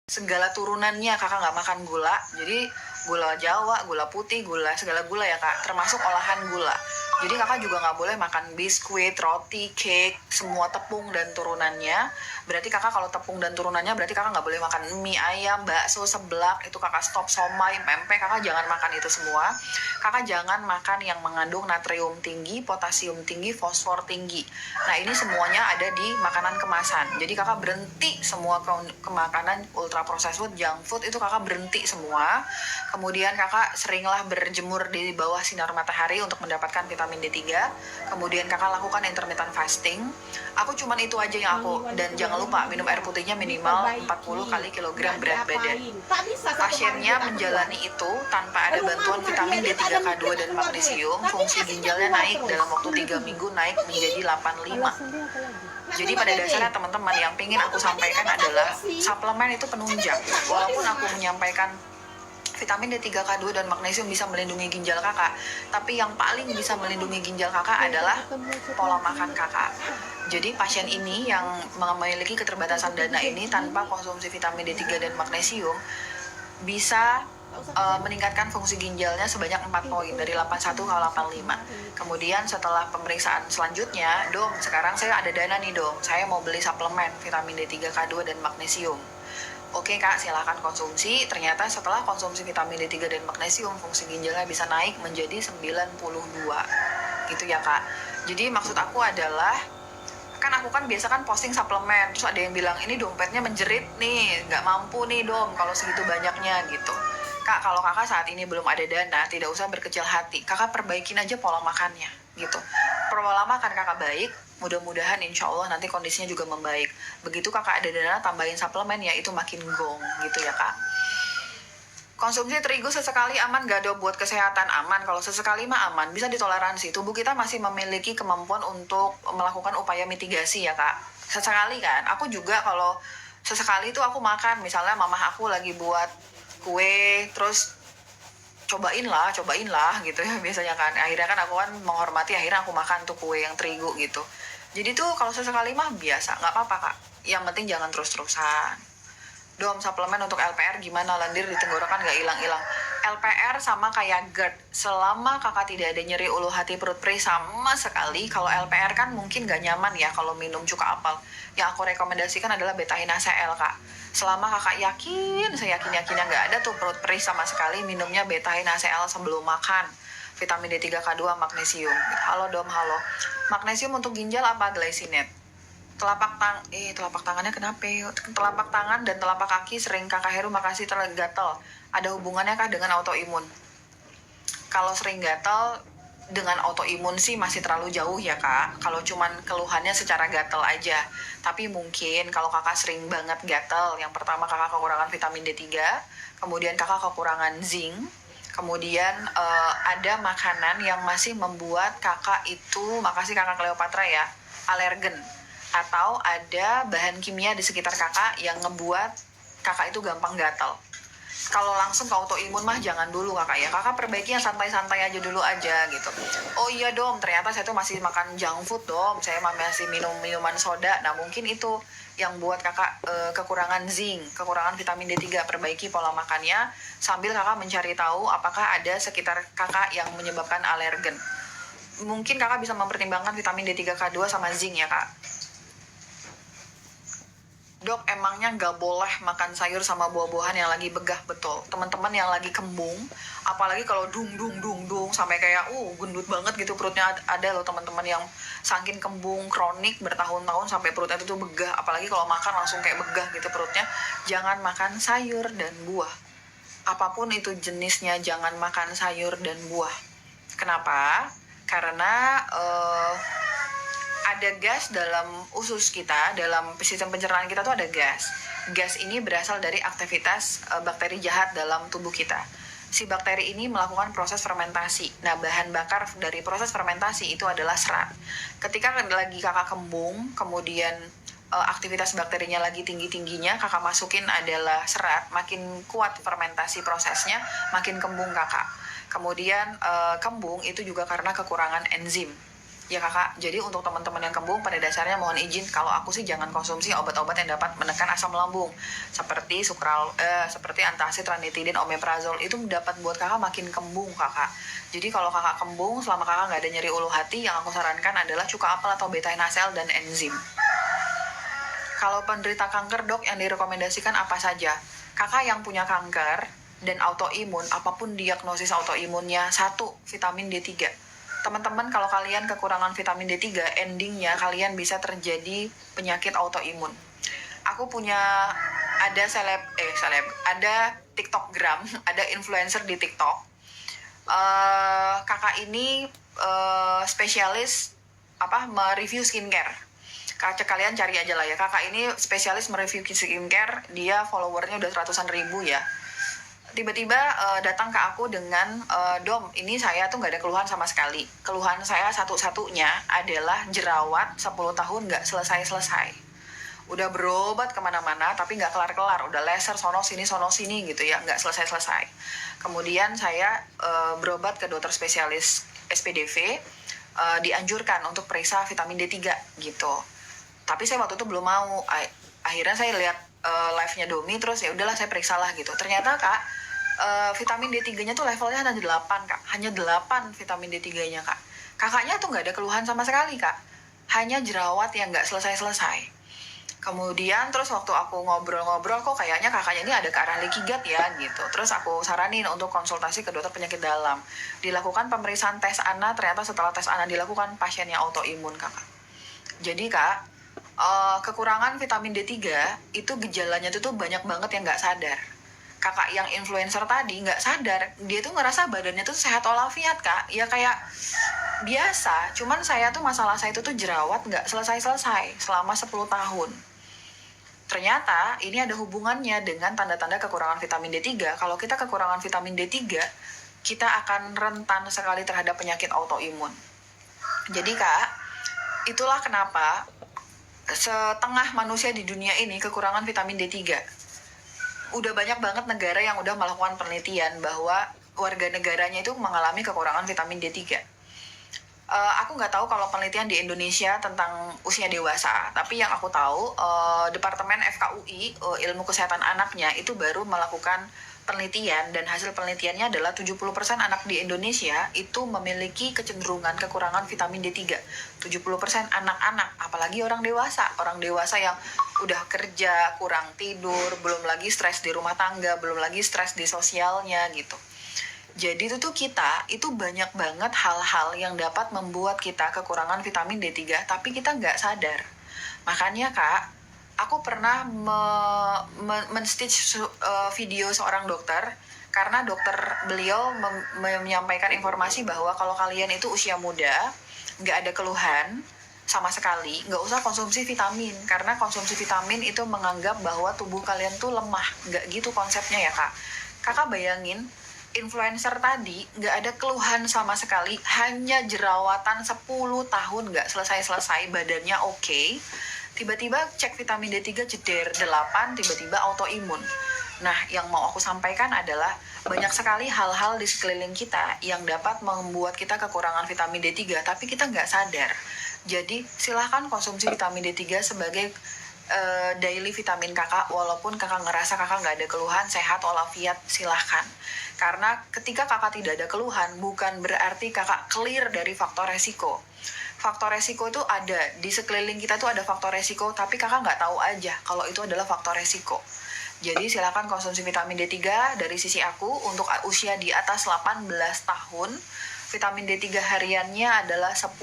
segala turunannya kakak nggak makan gula, jadi gula Jawa, gula putih, segala gula ya kak, termasuk olahan gula. Jadi kakak juga nggak boleh makan biskuit, roti, cake, semua tepung dan turunannya. Berarti kakak kalau tepung dan turunannya berarti kakak nggak boleh makan mie ayam, bakso, seblak, itu kakak stop. Somai, pempek, kakak jangan makan itu semua. Kakak jangan makan yang mengandung natrium tinggi, potasium tinggi, fosfor tinggi. Nah ini semuanya ada di makanan kemasan. Jadi kakak berhenti semua ke makanan ultra processed food, junk food, itu kakak berhenti semua. Kemudian kakak seringlah berjemur di bawah sinar matahari untuk mendapatkan vitamin D3. Kemudian kakak lakukan intermittent fasting. Aku cuman itu aja yang aku, dan jangan lupa minum air putihnya minimal 40 kali kilogram berat badan. Pasiennya menjalani itu tanpa ada bantuan vitamin D3, K2, dan magnesium, fungsi ginjalnya naik dalam waktu 3 minggu, naik menjadi 85. Jadi pada dasarnya teman-teman, yang ingin aku sampaikan adalah suplemen itu penunjang. Walaupun aku menyampaikan vitamin D3, K2, dan magnesium bisa melindungi ginjal kakak, tapi yang paling bisa melindungi ginjal kakak adalah pola makan kakak. Jadi pasien ini yang memiliki keterbatasan dana ini tanpa konsumsi vitamin D3 dan magnesium bisa meningkatkan fungsi ginjalnya sebanyak 4 poin, dari 81 ke 85. Kemudian setelah pemeriksaan selanjutnya, dom, sekarang saya ada dana nih dom, saya mau beli suplemen vitamin D3, K2, dan magnesium. Oke kak, silahkan konsumsi. Ternyata setelah konsumsi vitamin D3 dan magnesium, fungsi ginjalnya bisa naik menjadi 92. Gitu ya kak. Jadi maksud aku adalah, kan aku kan biasa kan posting suplemen, terus ada yang bilang ini dompetnya menjerit nih, nggak mampu nih dom kalau segitu banyaknya gitu. Kak, kalau kakak saat ini belum ada dana, tidak usah berkecil hati, kakak perbaikin aja pola makannya gitu. Pola makan kakak baik, mudah-mudahan insya Allah nanti kondisinya juga membaik. Begitu kakak ada dana, tambahin suplemen ya, itu makin gong gitu ya kak. Konsumsi terigu sesekali aman gak dok? Buat kesehatan aman, kalau sesekali mah aman, bisa ditoleransi. Tubuh kita masih memiliki kemampuan untuk melakukan upaya mitigasi ya kak. Sesekali kan, aku juga kalau sesekali itu aku makan, misalnya mamah aku lagi buat kue, terus cobain lah gitu ya biasanya kan. Akhirnya kan aku kan menghormati, akhirnya aku makan tuh kue yang terigu gitu. Jadi tuh kalau sesekali mah biasa, nggak apa-apa kak. Yang penting jangan terus-terusan. Dom, suplemen untuk LPR gimana? Lendir di tenggorokan gak hilang-hilang. LPR sama kayak GERD. Selama kakak tidak ada nyeri ulu hati perut perih sama sekali, kalau LPR kan mungkin gak nyaman ya kalau minum cuka apel. Yang aku rekomendasikan adalah betahinacel kak. Selama kakak yakin, saya yakin-yakinnya gak ada tuh perut perih sama sekali, minumnya betahinacel sebelum makan. Vitamin D3, K2, magnesium. Halo dom, halo. Magnesium untuk ginjal apa? Glycinate. Telapak tangannya kenapa? Telapak tangan dan telapak kaki sering kakak Heru makasih gatal. Ada hubungannya kah dengan autoimun? Kalau sering gatal dengan autoimun sih masih terlalu jauh ya kak. Kalau cuman keluhannya secara gatal aja. Tapi mungkin kalau kakak sering banget gatal, yang pertama kakak kekurangan vitamin D3, kemudian kakak kekurangan zinc, kemudian ada makanan yang masih membuat kakak itu, makasih kakak Cleopatra ya, alergen. Atau ada bahan kimia di sekitar kakak yang ngebuat kakak itu gampang gatal. Kalau langsung ke autoimun mah jangan dulu kakak ya. Kakak perbaiki yang santai-santai aja dulu aja gitu. Oh iya dom, ternyata saya tuh masih makan junk food dom. Saya masih minum minuman soda. Nah mungkin itu yang buat kakak kekurangan zinc, kekurangan vitamin D3. Perbaiki pola makannya sambil kakak mencari tahu apakah ada sekitar kakak yang menyebabkan alergen. Mungkin kakak bisa mempertimbangkan vitamin D3, K2, sama zinc ya kak. Dok, emangnya nggak boleh makan sayur sama buah-buahan yang lagi begah? Betul. Teman-teman yang lagi kembung, apalagi kalau dung sampai kayak gendut banget gitu perutnya, ada loh teman-teman yang saking kembung kronik bertahun-tahun sampai perutnya itu tuh begah, apalagi kalau makan langsung kayak begah gitu perutnya. Jangan makan sayur dan buah. Apapun itu jenisnya, jangan makan sayur dan buah. Kenapa? Karena ada gas dalam usus kita, dalam sistem pencernaan kita tuh ada gas. Gas ini berasal dari aktivitas bakteri jahat dalam tubuh kita. Si bakteri ini melakukan proses fermentasi. Nah, bahan bakar dari proses fermentasi itu adalah serat. Ketika lagi kakak kembung, kemudian aktivitas bakterinya lagi tinggi-tingginya, kakak masukin adalah serat, makin kuat fermentasi prosesnya, makin kembung kakak. Kemudian kembung itu juga karena kekurangan enzim. Ya kakak, jadi untuk teman-teman yang kembung pada dasarnya mohon izin kalau aku sih jangan konsumsi obat-obat yang dapat menekan asam lambung seperti seperti antacid, ranitidin, omeprazol itu dapat buat kakak makin kembung kakak. Jadi kalau kakak kembung selama kakak nggak ada nyeri ulu hati, yang aku sarankan adalah cuka apel atau beta-NaCl dan enzim. Kalau penderita kanker dok yang direkomendasikan apa saja? Kakak yang punya kanker dan autoimun, apapun diagnosis autoimunnya, 1. Vitamin D3. Teman-teman kalau kalian kekurangan vitamin D3, endingnya kalian bisa terjadi penyakit autoimun. Aku punya ada ada TikTokgram, ada influencer di TikTok. Kakak ini spesialis mereview skincare. Kalian cari aja lah ya. Kakak ini spesialis mereview skincare, dia followernya udah ratusan ribu ya. Tiba-tiba datang ke aku dengan Dom, ini saya tuh nggak ada keluhan sama sekali. Keluhan saya satu-satunya adalah jerawat 10 tahun nggak selesai-selesai. Udah berobat kemana-mana tapi nggak kelar-kelar. Udah laser sono sini gitu ya, nggak selesai-selesai. Kemudian saya berobat ke dokter spesialis SPDV, dianjurkan untuk periksa vitamin D3 gitu. Tapi saya waktu itu belum mau. Akhirnya saya lihat live-nya Domi, terus ya udahlah saya periksa lah gitu. Ternyata kak, vitamin D3-nya tuh levelnya hanya 8 kak. Hanya 8 vitamin D3-nya kak. Kakaknya tuh nggak ada keluhan sama sekali kak. Hanya jerawat yang nggak selesai-selesai. Kemudian terus waktu aku ngobrol-ngobrol, kok kayaknya kakaknya ini ada ke arah leaky gut ya gitu. Terus aku saranin untuk konsultasi ke dokter penyakit dalam. Dilakukan pemeriksaan tes ANA, ternyata setelah tes ANA dilakukan pasiennya autoimun kakak. Jadi kak, kekurangan vitamin D3 itu gejalanya tuh banyak banget yang nggak sadar. Kakak yang influencer tadi nggak sadar, dia tuh ngerasa badannya tuh sehat walafiat kak. Ya kayak biasa, cuman saya tuh masalah saya itu tuh jerawat nggak selesai-selesai selama 10 tahun. Ternyata ini ada hubungannya dengan tanda-tanda kekurangan vitamin D3. Kalau kita kekurangan vitamin D3, kita akan rentan sekali terhadap penyakit autoimun. Jadi kak, itulah kenapa setengah manusia di dunia ini kekurangan vitamin D3. Udah banyak banget negara yang udah melakukan penelitian bahwa warga negaranya itu mengalami kekurangan vitamin D3. Aku nggak tahu kalau penelitian di Indonesia tentang usia dewasa, tapi yang aku tahu Departemen FKUI, Ilmu Kesehatan Anaknya, itu baru melakukan penelitian, dan hasil penelitiannya adalah 70% anak di Indonesia itu memiliki kecenderungan kekurangan vitamin D3. 70% anak-anak, apalagi orang dewasa. Orang dewasa yang udah kerja, kurang tidur, belum lagi stres di rumah tangga, belum lagi stres di sosialnya gitu. Jadi itu tuh kita, itu banyak banget hal-hal yang dapat membuat kita kekurangan vitamin D3, tapi kita nggak sadar. Makanya kak, aku pernah men-stitch video seorang dokter, karena dokter beliau menyampaikan informasi bahwa kalau kalian itu usia muda, nggak ada keluhan sama sekali, nggak usah konsumsi vitamin, karena konsumsi vitamin itu menganggap bahwa tubuh kalian tuh lemah. Nggak gitu konsepnya ya kak. Kakak bayangin, influencer tadi nggak ada keluhan sama sekali, hanya jerawatan 10 tahun nggak selesai-selesai, badannya oke. Tiba-tiba cek vitamin D3 jeder 8, tiba-tiba autoimun. Nah, yang mau aku sampaikan adalah banyak sekali hal-hal di sekeliling kita yang dapat membuat kita kekurangan vitamin D3, tapi kita nggak sadar. Jadi, silahkan konsumsi vitamin D3 sebagai daily vitamin kakak, walaupun kakak ngerasa kakak nggak ada keluhan, sehat walafiat, silahkan. Karena ketika kakak tidak ada keluhan, bukan berarti kakak clear dari faktor resiko. Faktor resiko itu ada, di sekeliling kita tuh ada faktor resiko, tapi kakak nggak tahu aja kalau itu adalah faktor resiko. Jadi silakan konsumsi vitamin D3 dari sisi aku untuk usia di atas 18 tahun. Vitamin D3 hariannya adalah 10.000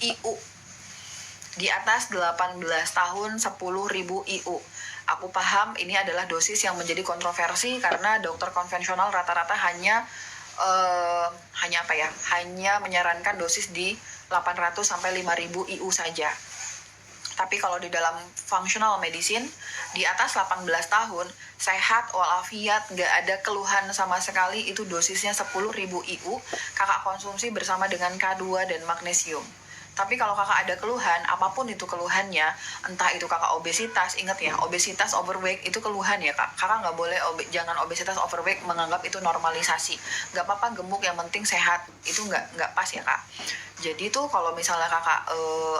IU. Di atas 18 tahun 10.000 IU. Aku paham ini adalah dosis yang menjadi kontroversi karena dokter konvensional rata-rata hanya menyarankan dosis di 800 sampai 5.000 IU saja. Tapi kalau di dalam functional medicine, di atas 18 tahun, sehat walafiat, nggak ada keluhan sama sekali, itu dosisnya 10.000 IU, kakak konsumsi bersama dengan K2 dan magnesium. Tapi kalau kakak ada keluhan, apapun itu keluhannya, entah itu kakak obesitas, ingat ya, obesitas, overweight itu keluhan ya kak. Kakak nggak boleh, jangan obesitas, overweight menganggap itu normalisasi. Nggak apa-apa gemuk, yang penting sehat. Itu nggak pas ya kak. Jadi tuh kalau misalnya kakak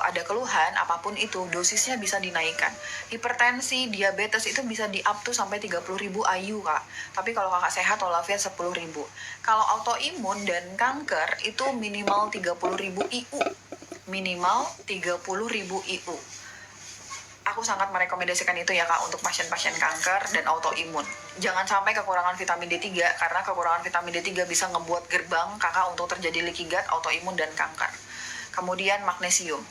ada keluhan, apapun itu, dosisnya bisa dinaikkan. Hipertensi, diabetes itu bisa di up tuh sampai 30.000 IU kak. Tapi kalau kakak sehat walafiat 10.000. Kalau autoimun dan kanker itu minimal 30.000 IU. Minimal 30.000 IU. Aku sangat merekomendasikan itu ya kak untuk pasien-pasien kanker dan autoimun. Jangan sampai kekurangan vitamin D3 karena kekurangan vitamin D3 bisa ngebuat gerbang kakak untuk terjadi leaky gut, autoimun dan kanker. Kemudian magnesium.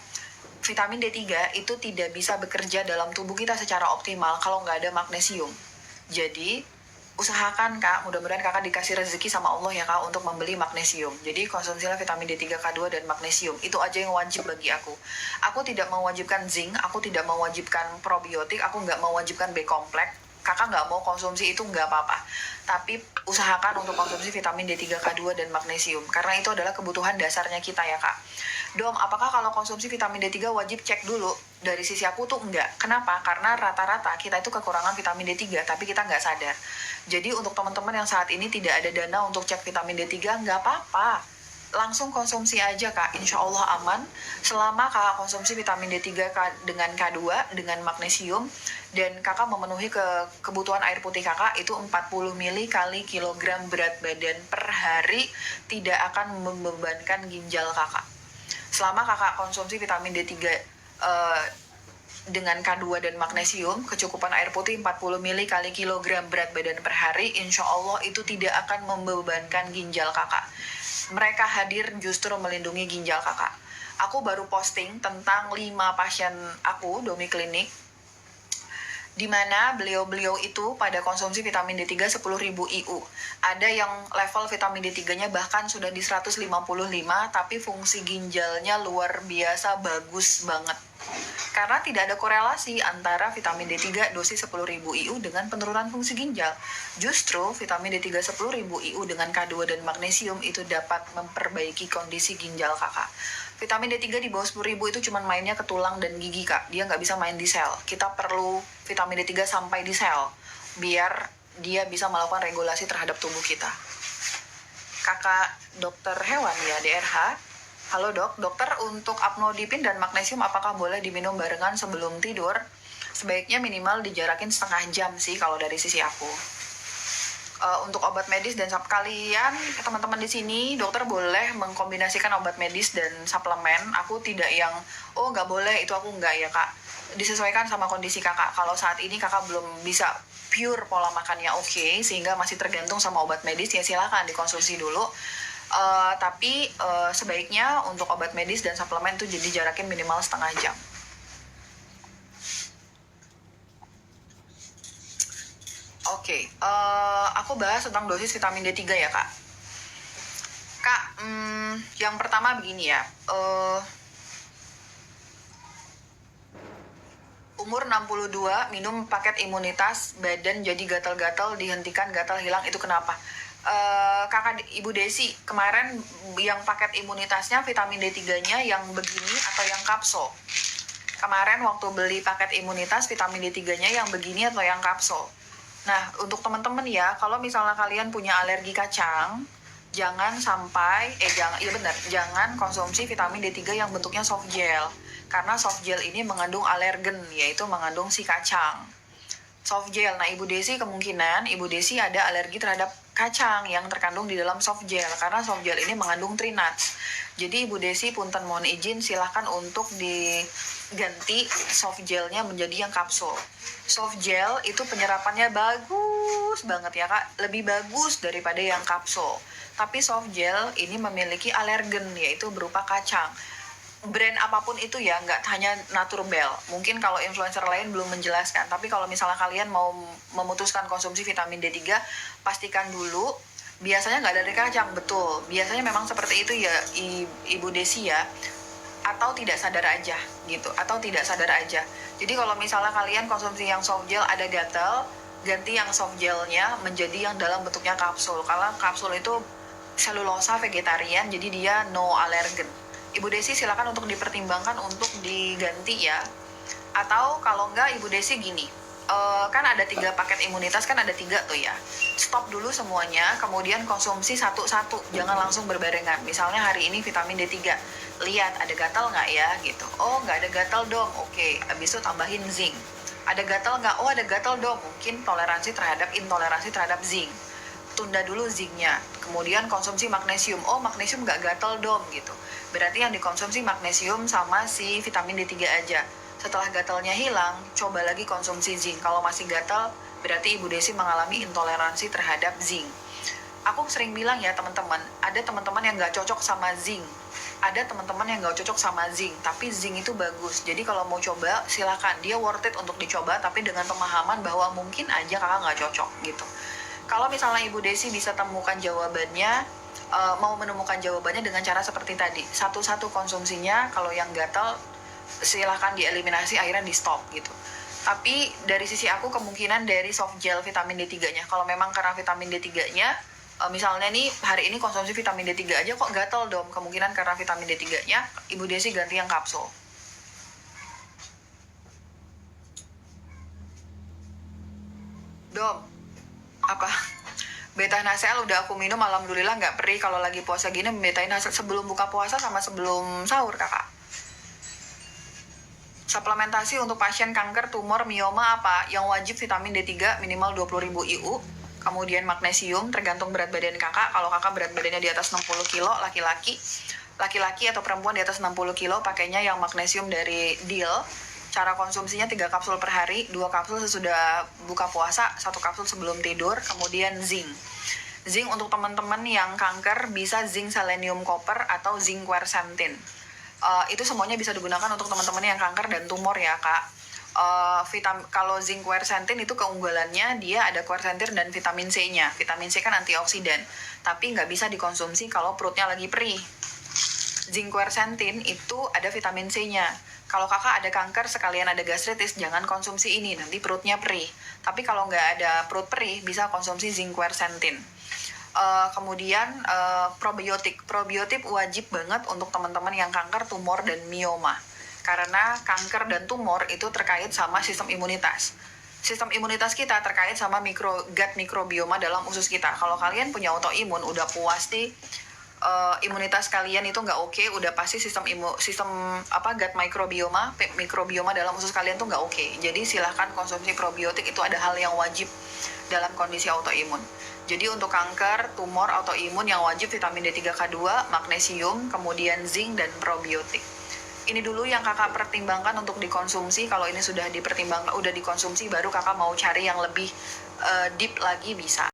Vitamin D3 itu tidak bisa bekerja dalam tubuh kita secara optimal kalau nggak ada magnesium. Jadi usahakan kak, mudah-mudahan kakak dikasih rezeki sama Allah ya kak untuk membeli magnesium. Jadi konsumsilah vitamin D3, K2 dan magnesium. Itu aja yang wajib bagi aku. Aku tidak mewajibkan zinc, aku tidak mewajibkan probiotik, aku nggak mewajibkan B kompleks. Kakak nggak mau konsumsi itu nggak apa-apa. Tapi usahakan untuk konsumsi vitamin D3, K2 dan magnesium. Karena itu adalah kebutuhan dasarnya kita ya kak. Dom, apakah kalau konsumsi vitamin D3 wajib cek dulu? Dari sisi aku tuh enggak. Kenapa? Karena rata-rata kita itu kekurangan vitamin D3, tapi kita nggak sadar. Jadi untuk teman-teman yang saat ini tidak ada dana untuk cek vitamin D3, nggak apa-apa. Langsung konsumsi aja kak, insya Allah aman. Selama kakak konsumsi vitamin D3 dengan K2, dengan magnesium, dan kakak memenuhi kebutuhan air putih kakak itu 40 ml kali kilogram berat badan per hari, tidak akan membebankan ginjal kakak. Selama kakak konsumsi vitamin D3 dengan K2 dan magnesium, kecukupan air putih 40 ml kali kilogram berat badan per hari, insya Allah itu tidak akan membebankan ginjal kakak. Mereka hadir justru melindungi ginjal kakak. Aku baru posting tentang 5 pasien aku, Domi Klinik, di mana beliau-beliau itu pada konsumsi vitamin D3 10.000 IU. Ada yang level vitamin D3-nya bahkan sudah di 155, tapi fungsi ginjalnya luar biasa bagus banget. Karena tidak ada korelasi antara vitamin D3 dosis 10.000 IU dengan penurunan fungsi ginjal. Justru vitamin D3 10.000 IU dengan K2 dan magnesium itu dapat memperbaiki kondisi ginjal kakak. Vitamin D3 di bawah 10.000 itu cuma mainnya ke tulang dan gigi kak. Dia nggak bisa main di sel. Kita perlu vitamin D3 sampai di sel biar dia bisa melakukan regulasi terhadap tubuh kita. Kakak dokter hewan ya, DRH. Halo dok, dokter, untuk apnodipin dan magnesium apakah boleh diminum barengan sebelum tidur? Sebaiknya minimal dijarakin setengah jam sih kalau dari sisi aku. Untuk obat medis dan kalian teman-teman di sini, dokter boleh mengkombinasikan obat medis dan suplemen. Aku tidak yang nggak boleh, itu aku nggak ya kak. Disesuaikan sama kondisi kakak. Kalau saat ini kakak belum bisa pure pola makannya oke, sehingga masih tergantung sama obat medis, ya silakan dikonsumsi dulu. Tapi sebaiknya untuk obat medis dan suplemen tuh jadi jarakin minimal setengah jam. Oke, aku bahas tentang dosis vitamin D3 ya kak. Kak, yang pertama begini ya. Umur 62, minum paket imunitas, badan jadi gatal-gatal, dihentikan gatal hilang, itu kenapa? Kakak Ibu Desi, kemarin yang paket imunitasnya vitamin D3-nya yang begini atau yang kapsul? Kemarin waktu beli paket imunitas vitamin D3-nya yang begini atau yang kapsul? Nah, untuk teman-teman ya, kalau misalnya kalian punya alergi kacang, jangan konsumsi vitamin D3 yang bentuknya soft gel. Karena soft gel ini mengandung alergen, yaitu mengandung si kacang. Soft gel, nah Ibu Desi kemungkinan Ibu Desi ada alergi terhadap kacang yang terkandung di dalam soft gel. Karena soft gel ini mengandung trinates. Jadi Ibu Desi punten mohon izin silahkan untuk diganti soft gelnya menjadi yang kapsul. Soft gel itu penyerapannya bagus banget ya kak, lebih bagus daripada yang kapsul. Tapi soft gel ini memiliki alergen, yaitu berupa kacang. Brand apapun itu ya, nggak hanya Naturbell. Mungkin kalau influencer lain belum menjelaskan, tapi kalau misalnya kalian mau memutuskan konsumsi vitamin D3, pastikan dulu. Biasanya nggak dari kacang, betul. Biasanya memang seperti itu ya Ibu Desi ya. Atau tidak sadar aja gitu, atau tidak sadar aja. Jadi kalau misalnya kalian konsumsi yang soft gel ada gatal, ganti yang soft gelnya menjadi yang dalam bentuknya kapsul. Karena kapsul itu selulosa vegetarian, jadi dia no alergen. Ibu Desi silakan untuk dipertimbangkan untuk diganti ya. Atau kalau enggak, Ibu Desi gini, kan ada 3 paket imunitas, kan ada 3 tuh ya. Stop dulu semuanya, kemudian konsumsi satu-satu, jangan langsung berbarengan. Misalnya hari ini vitamin D3, lihat ada gatal nggak ya gitu. Oh nggak ada gatal dong, oke. Habis itu tambahin zinc. Ada gatal nggak? Oh ada gatal dong, mungkin intoleransi terhadap zinc. Tunda dulu zincnya, kemudian konsumsi magnesium. Oh magnesium nggak gatal dong gitu. Berarti yang dikonsumsi magnesium sama si vitamin D3 aja. Setelah gatalnya hilang, coba lagi konsumsi zinc. Kalau masih gatal, berarti Ibu Desi mengalami intoleransi terhadap zinc. Aku sering bilang ya teman-teman, ada teman-teman yang nggak cocok sama zinc. Ada teman-teman yang nggak cocok sama zinc, tapi zinc itu bagus. Jadi kalau mau coba, silakan. Dia worth it untuk dicoba, tapi dengan pemahaman bahwa mungkin aja kakak nggak cocok gitu. Kalau misalnya Ibu Desi bisa temukan jawabannya, mau menemukan jawabannya dengan cara seperti tadi. Satu-satu konsumsinya, kalau yang gatal, silahkan dieliminasi, akhirnya di stop gitu. Tapi dari sisi aku kemungkinan dari soft gel vitamin D3-nya. Kalau memang karena vitamin D3-nya, misalnya nih hari ini konsumsi vitamin D3 aja kok gatal dong, kemungkinan karena vitamin D3-nya Ibu Desi ganti yang kapsul. Dom, apa? Beta-NaCl udah aku minum, alhamdulillah nggak perih. Kalau lagi puasa gini, beta-NaCl sebelum buka puasa sama sebelum sahur kakak. Suplementasi untuk pasien kanker, tumor, mioma apa? Yang wajib vitamin D3 minimal 20.000 IU. Kemudian magnesium, tergantung berat badan kakak. Kalau kakak berat badannya di atas 60 kilo, laki-laki atau perempuan di atas 60 kilo, pakainya yang magnesium dari Deal. Cara konsumsinya 3 kapsul per hari, 2 kapsul sesudah buka puasa, 1 kapsul sebelum tidur. Kemudian zinc. Zinc untuk teman-teman yang kanker bisa zinc selenium copper atau zinc quercetin. Itu semuanya bisa digunakan untuk teman-teman yang kanker dan tumor ya kak. Kalau zinc quercetin itu keunggulannya dia ada quercetin dan vitamin C-nya. Vitamin C kan antioksidan, tapi nggak bisa dikonsumsi kalau perutnya lagi perih. Zinc quercetin itu ada vitamin C-nya. Kalau kakak ada kanker sekalian ada gastritis, jangan konsumsi ini, nanti perutnya perih. Tapi kalau nggak ada perut perih, bisa konsumsi zinc quercetin. Kemudian probiotik wajib banget untuk teman-teman yang kanker, tumor, dan mioma. Karena kanker dan tumor itu terkait sama sistem imunitas. Sistem imunitas kita terkait sama gut mikrobioma dalam usus kita. Kalau kalian punya autoimun, udah puas nih, imunitas kalian itu nggak oke, udah pasti sistem gut mikrobioma dalam usus kalian tuh nggak oke. Jadi silahkan konsumsi probiotik, itu ada hal yang wajib dalam kondisi autoimun. Jadi untuk kanker, tumor, autoimun yang wajib vitamin D3K2, magnesium, kemudian zinc dan probiotik. Ini dulu yang kakak pertimbangkan untuk dikonsumsi. Kalau ini sudah dipertimbangkan, udah dikonsumsi, baru kakak mau cari yang lebih deep lagi bisa.